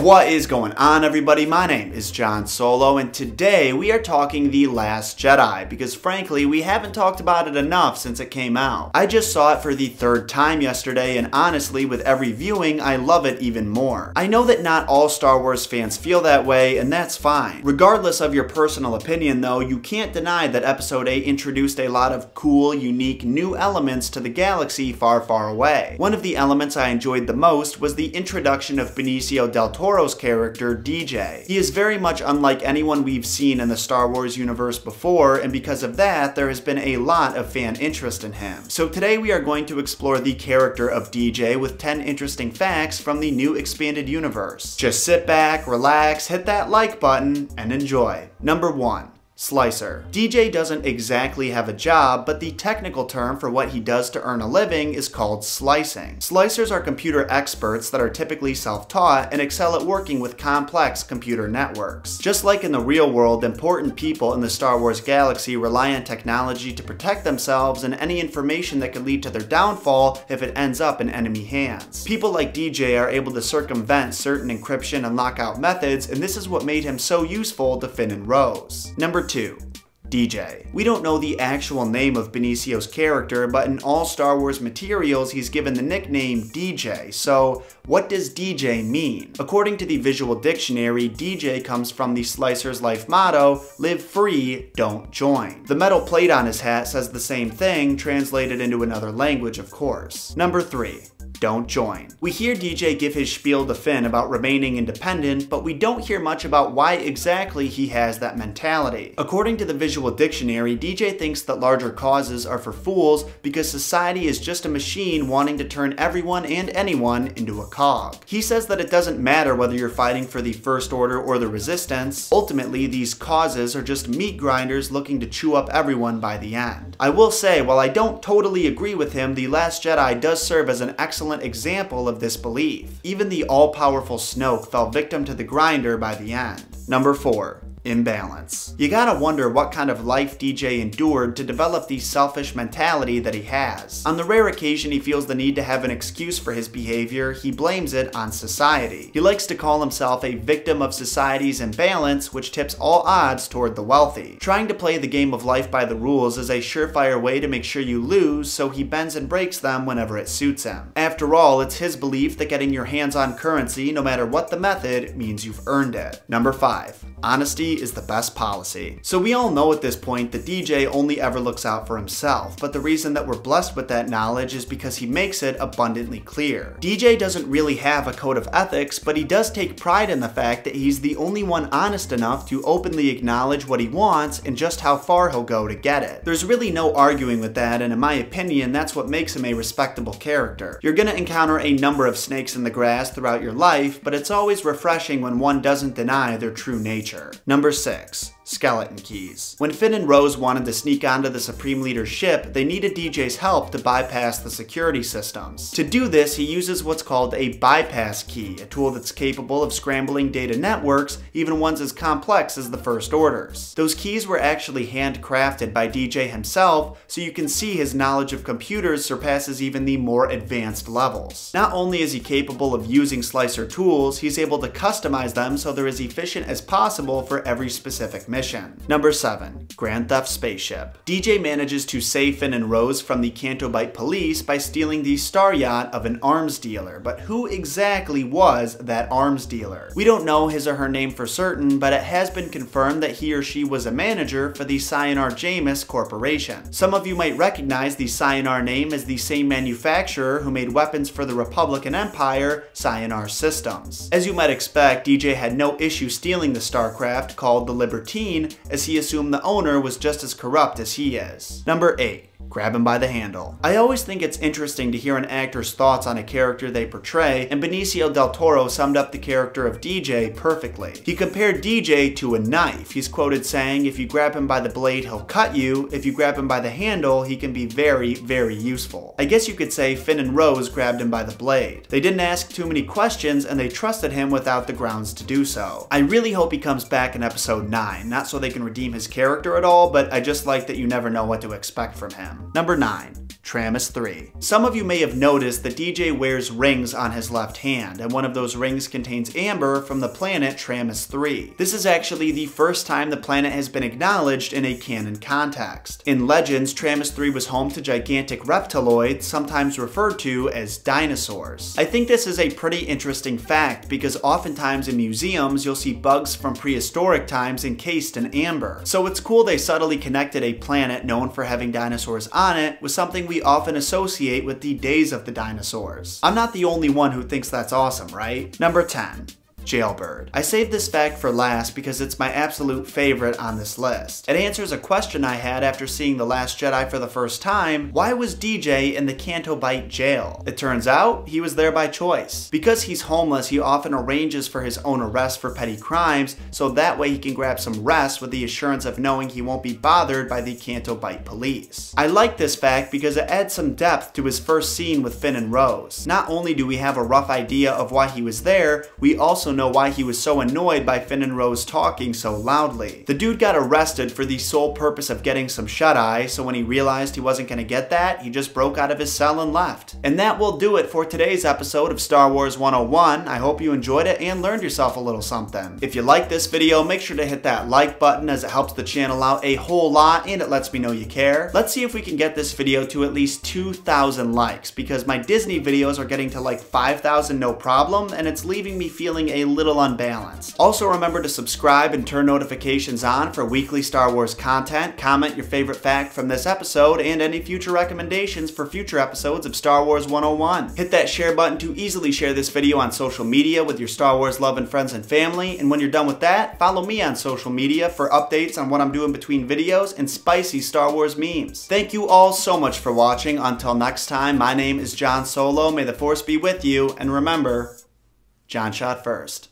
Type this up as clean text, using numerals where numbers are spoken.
What is going on, everybody? My name is John Solo, and today we are talking The Last Jedi, because frankly, we haven't talked about it enough since it came out. I just saw it for the third time yesterday, and honestly, with every viewing, I love it even more. I know that not all Star Wars fans feel that way, and that's fine. Regardless of your personal opinion, though, you can't deny that Episode 8 introduced a lot of cool, unique, new elements to the galaxy far, far away. One of the elements I enjoyed the most was the introduction of Benicio del Toro's character, DJ. He is very much unlike anyone we've seen in the Star Wars universe before, and because of that, there has been a lot of fan interest in him. So today we are going to explore the character of DJ with 10 interesting facts from the new expanded universe. Just sit back, relax, hit that like button, and enjoy. Number 1. Slicer. DJ doesn't exactly have a job, but the technical term for what he does to earn a living is called slicing. Slicers are computer experts that are typically self-taught and excel at working with complex computer networks. Just like in the real world, important people in the Star Wars galaxy rely on technology to protect themselves and any information that could lead to their downfall if it ends up in enemy hands. People like DJ are able to circumvent certain encryption and lockout methods, and this is what made him so useful to Finn and Rose. Number 2. DJ. We don't know the actual name of Benicio's character, but in all Star Wars materials he's given the nickname DJ, so what does DJ mean? According to the Visual Dictionary, DJ comes from the Slicer's life motto, live free, don't join. The metal plate on his hat says the same thing, translated into another language of course. Number 3. Don't join. We hear DJ give his spiel to Finn about remaining independent, but we don't hear much about why exactly he has that mentality. According to the Visual Dictionary, DJ thinks that larger causes are for fools because society is just a machine wanting to turn everyone and anyone into a cog. He says that it doesn't matter whether you're fighting for the First Order or the Resistance. Ultimately, these causes are just meat grinders looking to chew up everyone by the end. I will say, while I don't totally agree with him, The Last Jedi does serve as an excellent example of this belief. Even the all-powerful Snoke fell victim to the grinder by the end. Number 4. Imbalance. You gotta wonder what kind of life DJ endured to develop the selfish mentality that he has. On the rare occasion he feels the need to have an excuse for his behavior, he blames it on society. He likes to call himself a victim of society's imbalance, which tips all odds toward the wealthy. Trying to play the game of life by the rules is a surefire way to make sure you lose, so he bends and breaks them whenever it suits him. After all, it's his belief that getting your hands on currency, no matter what the method, means you've earned it. Number 5. Honesty is the best policy. So we all know at this point that DJ only ever looks out for himself, but the reason that we're blessed with that knowledge is because he makes it abundantly clear. DJ doesn't really have a code of ethics, but he does take pride in the fact that he's the only one honest enough to openly acknowledge what he wants and just how far he'll go to get it. There's really no arguing with that, and in my opinion, that's what makes him a respectable character. You're gonna encounter a number of snakes in the grass throughout your life, but it's always refreshing when one doesn't deny their true nature. Number 6. Skeleton keys. When Finn and Rose wanted to sneak onto the Supreme Leader's ship, they needed DJ's help to bypass the security systems. To do this, he uses what's called a bypass key, a tool that's capable of scrambling data networks, even ones as complex as the First Order's. Those keys were actually handcrafted by DJ himself, so you can see his knowledge of computers surpasses even the more advanced levels. Not only is he capable of using slicer tools, he's able to customize them so they're as efficient as possible for every specific mission. Number 7. Grand Theft Spaceship. DJ manages to save Finn and Rose from the Cantobite police by stealing the star yacht of an arms dealer, but who exactly was that arms dealer? We don't know his or her name for certain, but it has been confirmed that he or she was a manager for the Cyanar Jamis Corporation. Some of you might recognize the Cyanar name as the same manufacturer who made weapons for the Republic and Empire, Cyanar Systems. As you might expect, DJ had no issue stealing the starcraft called the Libertine, as he assumed the owner was just as corrupt as he is. Number 8. Grab him by the handle. I always think it's interesting to hear an actor's thoughts on a character they portray, and Benicio del Toro summed up the character of DJ perfectly. He compared DJ to a knife. He's quoted saying, if you grab him by the blade, he'll cut you. If you grab him by the handle, he can be very, very useful. I guess you could say Finn and Rose grabbed him by the blade. They didn't ask too many questions, and they trusted him without the grounds to do so. I really hope he comes back in episode 9, not so they can redeem his character at all, but I just like that you never know what to expect from him. them. Number 9. Tramis 3. Some of you may have noticed that DJ wears rings on his left hand, and one of those rings contains amber from the planet Tramis 3. This is actually the first time the planet has been acknowledged in a canon context. In Legends, Tramis 3 was home to gigantic reptiloids, sometimes referred to as dinosaurs. I think this is a pretty interesting fact because oftentimes in museums you'll see bugs from prehistoric times encased in amber. So it's cool they subtly connected a planet known for having dinosaurs on it with something we often associate with the days of the dinosaurs. I'm not the only one who thinks that's awesome, right? Number 10. Jailbird. I saved this fact for last because it's my absolute favorite on this list. It answers a question I had after seeing The Last Jedi for the first time. Why was DJ in the Canto Bight jail? It turns out he was there by choice. Because he's homeless, he often arranges for his own arrest for petty crimes, so that way he can grab some rest with the assurance of knowing he won't be bothered by the Canto Bight police. I like this fact because it adds some depth to his first scene with Finn and Rose. Not only do we have a rough idea of why he was there, we also know why he was so annoyed by Finn and Rose talking so loudly. The dude got arrested for the sole purpose of getting some shut-eye, so when he realized he wasn't gonna get that, he just broke out of his cell and left. And that will do it for today's episode of Star Wars 101. I hope you enjoyed it and learned yourself a little something. If you like this video, make sure to hit that like button as it helps the channel out a whole lot and it lets me know you care. Let's see if we can get this video to at least 2,000 likes because my Disney videos are getting to like 5,000 no problem and it's leaving me feeling a little unbalanced. Also remember to subscribe and turn notifications on for weekly Star Wars content, comment your favorite fact from this episode, and any future recommendations for future episodes of Star Wars 101. Hit that share button to easily share this video on social media with your Star Wars loving friends and family, and when you're done with that, follow me on social media for updates on what I'm doing between videos and spicy Star Wars memes. Thank you all so much for watching. Until next time, my name is John Solo. May the Force be with you, and remember, John shot first.